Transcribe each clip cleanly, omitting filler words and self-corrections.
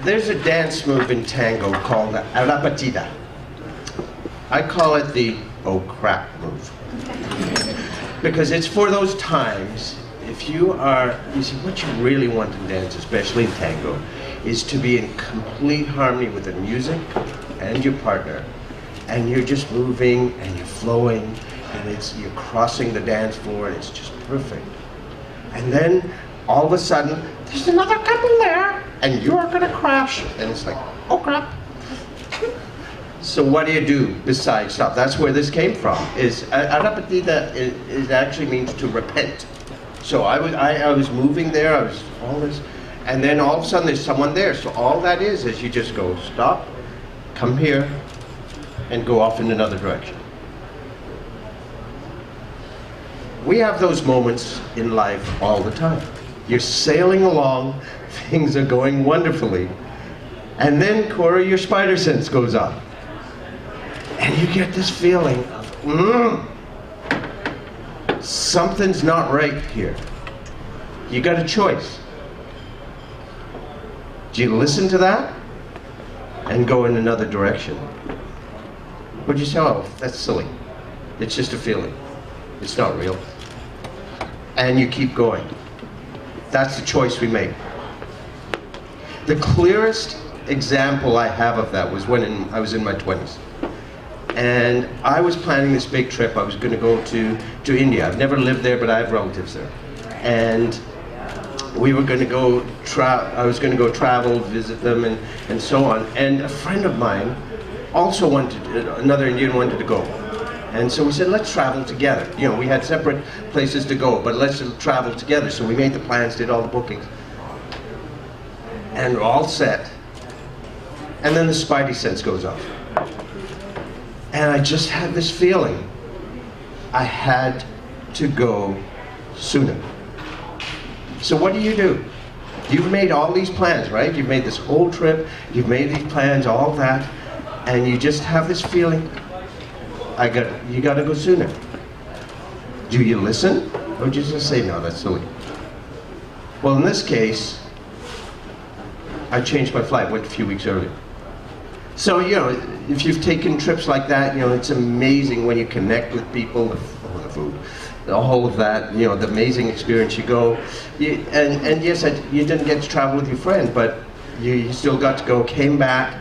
There's a dance move in tango called Arrepentida. I call it the oh crap move. Because it's for those times, if you see, what you really want in dance, especially in tango, is to be in complete harmony with the music and your partner. And you're just moving and you're flowing and you're crossing the dance floor and it's just perfect. And then all of a sudden, there's another couple there and you're gonna crash. And it's like, oh crap. So what do you do besides stop? That's where this came from. Arrepentida is actually means to repent. So I was moving there, I was all this, and then all of a sudden there's someone there. So all that is you just go, stop, come here, and go off in another direction. We have those moments in life all the time. You're sailing along, things are going wonderfully, and then, Cora, your spider sense goes up. And you get this feeling of, something's not right here. You got a choice. Do you listen to that and go in another direction? Or do you say, oh, that's silly. It's just a feeling. It's not real. And you keep going. That's the choice we make. The clearest example I have of that was when I was in my 20s. And I was planning this big trip. I was going to go to India. I've never lived there, but I have relatives there. And we were going to go I was going to go travel, visit them, and so on. And a friend of mine also another Indian wanted to go. And so we said, let's travel together. You know, we had separate places to go, but let's travel together. So we made the plans, did all the bookings. And we're all set. And then the spidey sense goes off. And I just had this feeling I had to go sooner. So what do? You've made all these plans, right? You've made this whole trip, you've made these plans, all that, and you just have this feeling, you gotta go sooner. Do you listen? Or do you just say, no, that's silly? Well, in this case, I changed my flight, went a few weeks earlier. So, you know, if you've taken trips like that, you know, it's amazing when you connect with people, the food, all of that, you know, the amazing experience you go. And yes, you didn't get to travel with your friend, but you still got to go, came back,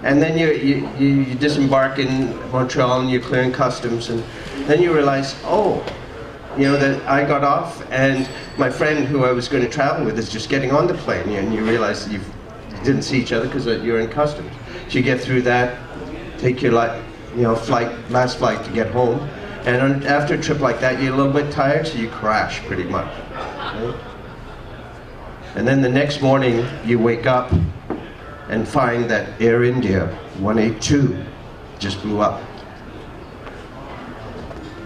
and then you disembark in Montreal and you're clearing customs, and then you realize, oh, you know, that I got off and my friend who I was going to travel with is just getting on the plane, and you realize you didn't see each other because you're in customs. So you get through that, take your last flight to get home, and after a trip like that, you're a little bit tired, so you crash pretty much. Right? And then the next morning, you wake up and find that Air India 182 just blew up.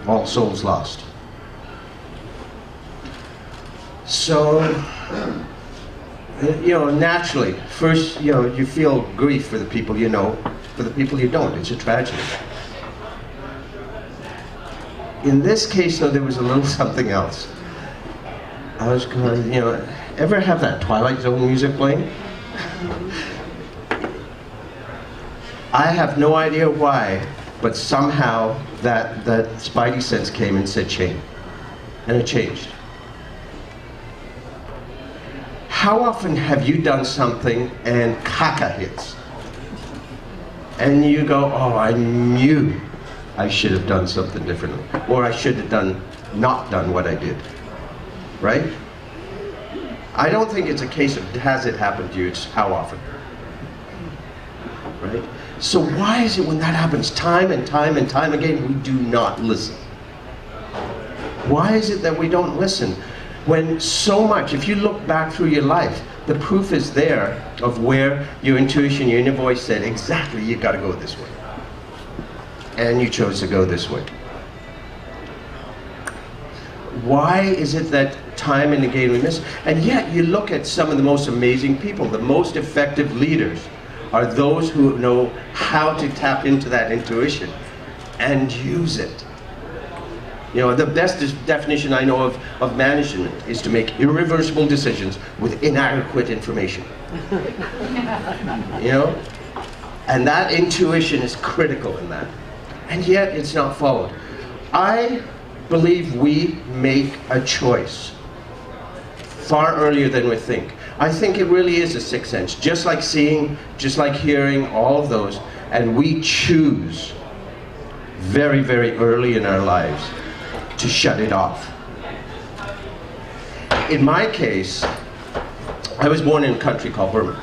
All souls lost. So, you know, naturally, first, you know, you feel grief for the people you know. For the people you don't, it's a tragedy. In this case, though, there was a little something else. I was going, you know, ever have that Twilight Zone music playing? I have no idea why, but somehow that spidey sense came and said change. And it changed. How often have you done something and caca hits? And you go, oh, I knew I should have done something differently. Or I should have not done what I did. Right? I don't think it's a case of has it happened to you, it's how often. Right? So why is it when that happens time and time and time again, we do not listen? Why is it that we don't listen? When so much, if you look back through your life, the proof is there of where your intuition, your inner voice said, exactly, you got to go this way. And you chose to go this way. Why is it that time and again we miss? And yet you look at some of the most amazing people, the most effective leaders are those who know how to tap into that intuition and use it. You know, the best definition I know of management is to make irreversible decisions with inadequate information. You know? And that intuition is critical in that. And yet it's not followed. I believe we make a choice far earlier than we think. I think it really is a sixth sense, just like seeing, just like hearing, all of those. And we choose very, very early in our lives to shut it off. In my case, I was born in a country called Burma,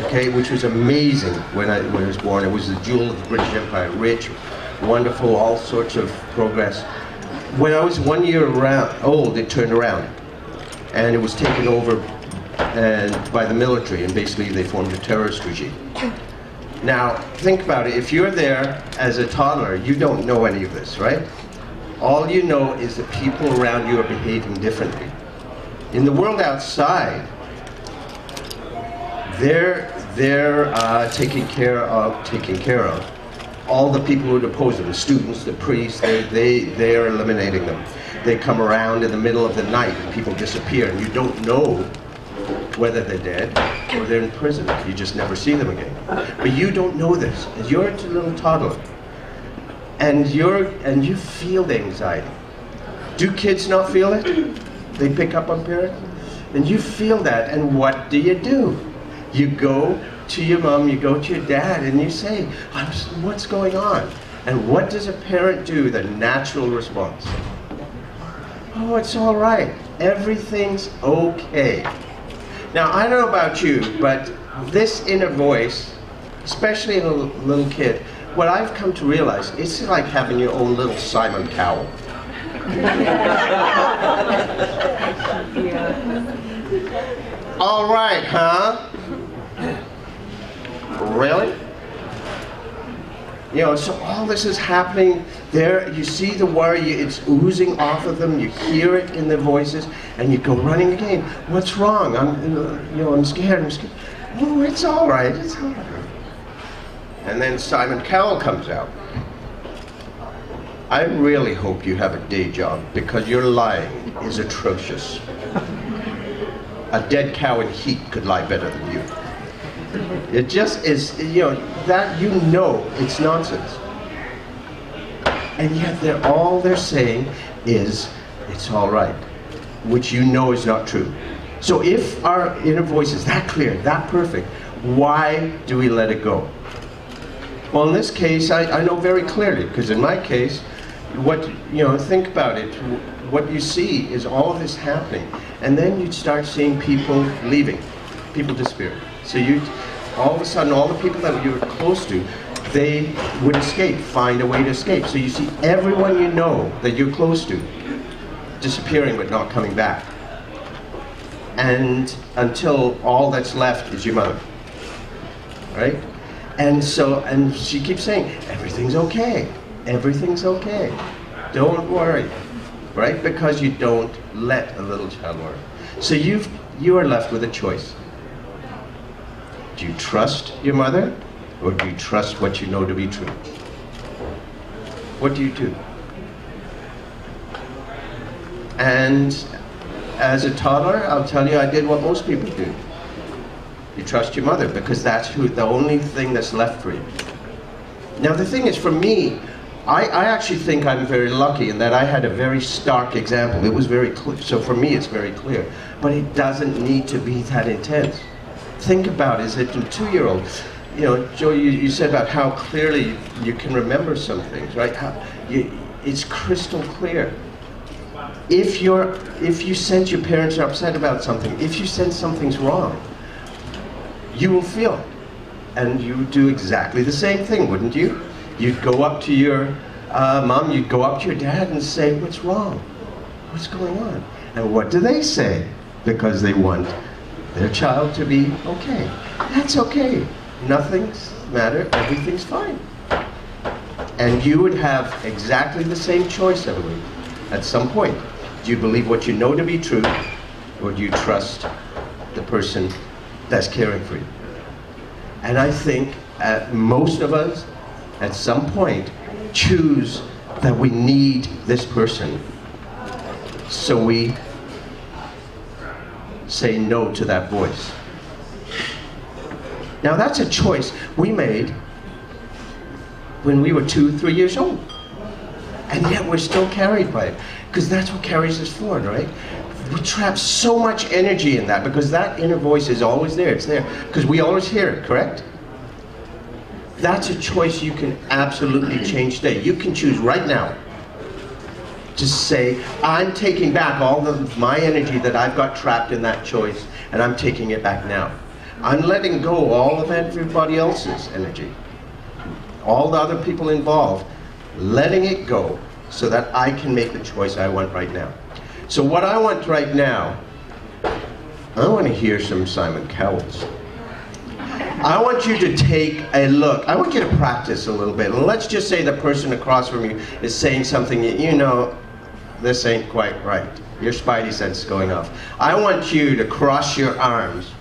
okay, which was amazing when I was born. It was the jewel of the British Empire, rich, wonderful, all sorts of progress. When I was 1 year old, it turned around, and it was taken over by the military, and basically they formed a terrorist regime. Now, think about it. If you're there as a toddler, you don't know any of this, right? All you know is that people around you are behaving differently. In the world outside, they're taking care of all the people who would oppose them, the students, the priests. They are eliminating them. They come around in the middle of the night and people disappear, and you don't know whether they're dead or they're in prison. You just never see them again. But you don't know this. You're a little toddler, and you feel the anxiety. Do kids not feel it? They pick up on parents, and you feel that. And what do? You go to your mom, you go to your dad, and you say, "What's going on?" And what does a parent do? The natural response: "Oh, it's all right. Everything's okay." Now, I don't know about you, but this inner voice, especially in a little kid, what I've come to realize, it's like having your own little Simon Cowell. All right, huh? Really? You know, so all this is happening there. You see the worry, it's oozing off of them. You hear it in their voices, and you go running again. What's wrong? I'm scared. Oh, it's all right. It's all right. And then Simon Cowell comes out. I really hope you have a day job, because your lying is atrocious. A dead cow in heat could lie better than you. It just is, that it's nonsense. And yet all they're saying is, it's all right, which is not true. So if our inner voice is that clear, that perfect, why do we let it go? Well, in this case, I know very clearly, because in my case, think about it. What you see is all of this happening, and then you'd start seeing people leaving, people disappear. So all of a sudden, all the people that you were close to, they would escape, find a way to escape. So you see everyone you know that you're close to disappearing but not coming back. And until all that's left is your mother, right? And she keeps saying, everything's okay, don't worry, right? Because you don't let a little child worry. So you are left with a choice. Do you trust your mother, or do you trust what you know to be true? What do you do? And as a toddler, I'll tell you, I did what most people do. You trust your mother, because that's the only thing that's left for you. Now the thing is, for me, I actually think I'm very lucky in that I had a very stark example. It was very clear. So for me, it's very clear. But it doesn't need to be that intense. Think about it, as a 2-year-old. Joe, you said about how clearly you can remember some things, right? It's crystal clear. If you sense your parents are upset about something, if you sense something's wrong, you will feel it. And you would do exactly the same thing, wouldn't you? You'd go up to your mom, you'd go up to your dad and say, what's wrong? What's going on? And what do they say? Because they want their child to be okay. That's okay. Nothing's matter, everything's fine. And you would have exactly the same choice, I believe, at some point. Do you believe what you know to be true, or do you trust the person that's caring for you? And I think most of us, at some point, choose that we need this person. So we say no to that voice. Now that's a choice we made when we were 2, 3 years old. And yet we're still carried by it. Because that's what carries us forward, right? We trap so much energy in that because that inner voice is always there. It's there. Because we always hear it, correct? That's a choice you can absolutely change today. You can choose right now to say, I'm taking back all of my energy that I've got trapped in that choice, and I'm taking it back now. I'm letting go all of everybody else's energy, all the other people involved, letting it go so that I can make the choice I want right now. So what I want right now, I want to hear some Simon Cowell's. I want you to take a look. I want you to practice a little bit. Let's just say the person across from you is saying something that you know, this ain't quite right. Your spidey sense is going off. I want you to cross your arms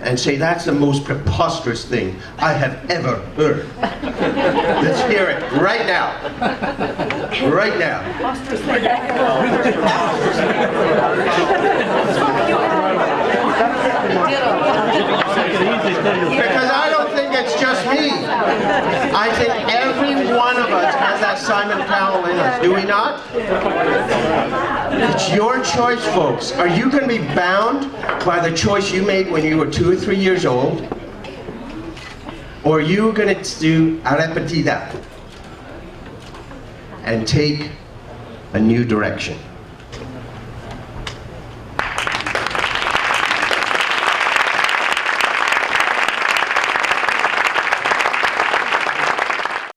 and say, that's the most preposterous thing I have ever heard. Let's hear it right now. Right now. Because I don't think it's just me. I think every one of us has that Simon Cowell in us. Do we not? It's your choice, folks. Are you going to be bound by the choice you made when you were 2 or 3 years old? Or are you going to do Arrepentida and take a new direction?